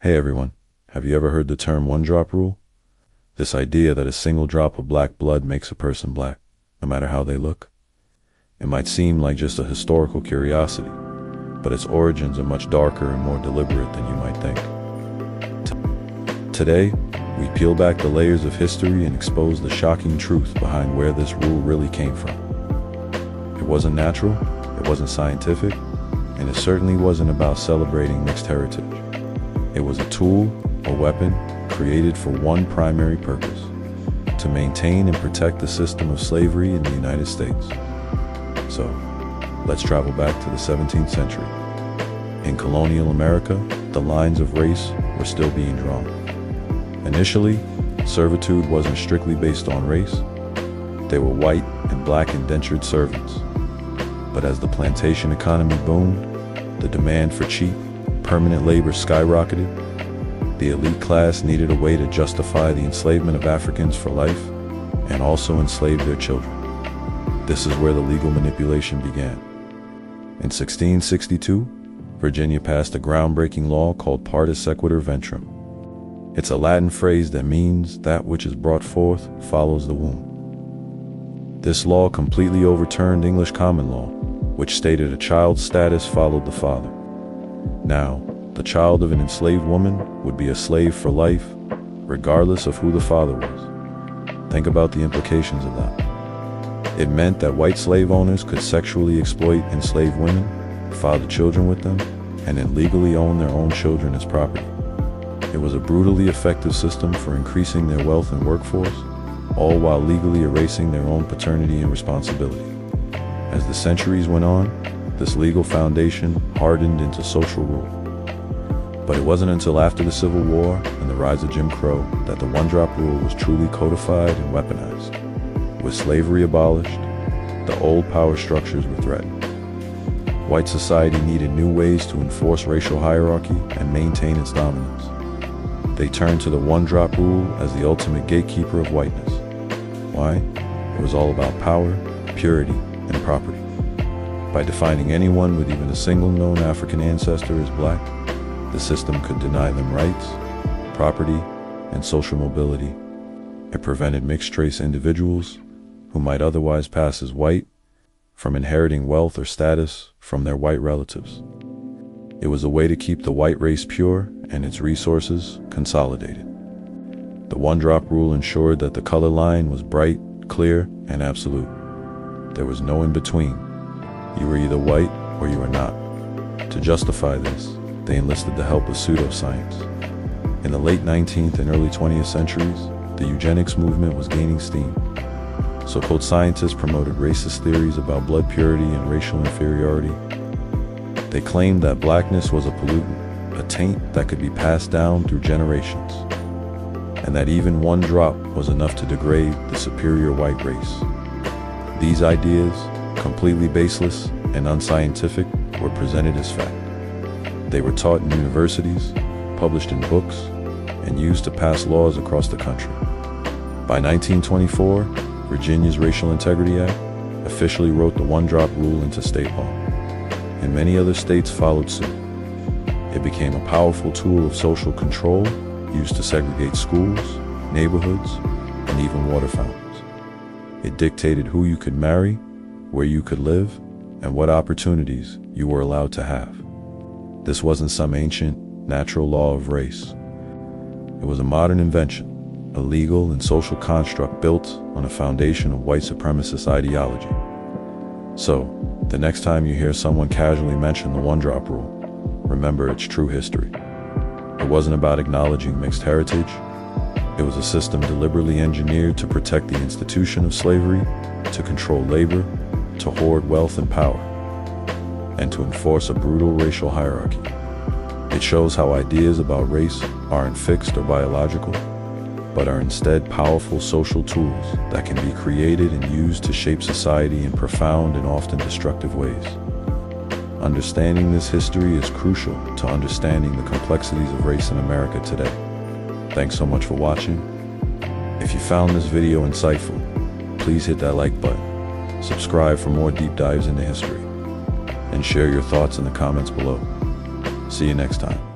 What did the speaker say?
Hey everyone, have you ever heard the term one-drop rule? This idea that a single drop of black blood makes a person black, no matter how they look? It might seem like just a historical curiosity, but its origins are much darker and more deliberate than you might think. Today, we peel back the layers of history and expose the shocking truth behind where this rule really came from. It wasn't natural, it wasn't scientific, and it certainly wasn't about celebrating mixed heritage. It was a tool, a weapon, created for one primary purpose: to maintain and protect the system of slavery in the United States. So, let's travel back to the 17th century. In colonial America, the lines of race were still being drawn. Initially, servitude wasn't strictly based on race. They were white and black indentured servants. But as the plantation economy boomed, the demand for cheap, permanent labor skyrocketed. The elite class needed a way to justify the enslavement of Africans for life and also enslave their children. This is where the legal manipulation began. In 1662, Virginia passed a groundbreaking law called partus sequitur ventrum. It's a Latin phrase that means that which is brought forth follows the womb. This law completely overturned English common law, which stated a child's status followed the father. Now, the child of an enslaved woman would be a slave for life, regardless of who the father was. Think about the implications of that. It meant that white slave owners could sexually exploit enslaved women, father children with them, and then legally own their own children as property. It was a brutally effective system for increasing their wealth and workforce, all while legally erasing their own paternity and responsibility. As the centuries went on, this legal foundation hardened into social rule. But it wasn't until after the Civil War and the rise of Jim Crow that the one-drop rule was truly codified and weaponized. With slavery abolished, the old power structures were threatened. White society needed new ways to enforce racial hierarchy and maintain its dominance. They turned to the one-drop rule as the ultimate gatekeeper of whiteness. Why? It was all about power, purity, and property. By defining anyone with even a single known African ancestor as black, the system could deny them rights, property, and social mobility. It prevented mixed-race individuals, who might otherwise pass as white, from inheriting wealth or status from their white relatives. It was a way to keep the white race pure and its resources consolidated. The one-drop rule ensured that the color line was bright, clear, and absolute. There was no in-between. You were either white or you were not. To justify this, they enlisted the help of pseudoscience. In the late 19th and early 20th centuries, the eugenics movement was gaining steam. So-called scientists promoted racist theories about blood purity and racial inferiority. They claimed that blackness was a pollutant, a taint that could be passed down through generations, and that even one drop was enough to degrade the superior white race. These ideas, completely baseless and unscientific, were presented as fact. They were taught in universities, published in books, and used to pass laws across the country. By 1924, Virginia's Racial Integrity Act officially wrote the one-drop rule into state law, and many other states followed suit. It became a powerful tool of social control used to segregate schools, neighborhoods, and even water fountains. It dictated who you could marry, where you could live, and what opportunities you were allowed to have. This wasn't some ancient, natural law of race. It was a modern invention, a legal and social construct built on a foundation of white supremacist ideology. So, the next time you hear someone casually mention the one-drop rule, remember its true history. It wasn't about acknowledging mixed heritage. It was a system deliberately engineered to protect the institution of slavery, to control labor, to hoard wealth and power, and to enforce a brutal racial hierarchy. It shows how ideas about race aren't fixed or biological, but are instead powerful social tools that can be created and used to shape society in profound and often destructive ways. Understanding this history is crucial to understanding the complexities of race in America today. Thanks so much for watching. If you found this video insightful, please hit that like button, subscribe for more deep dives into history, and share your thoughts in the comments below. See you next time.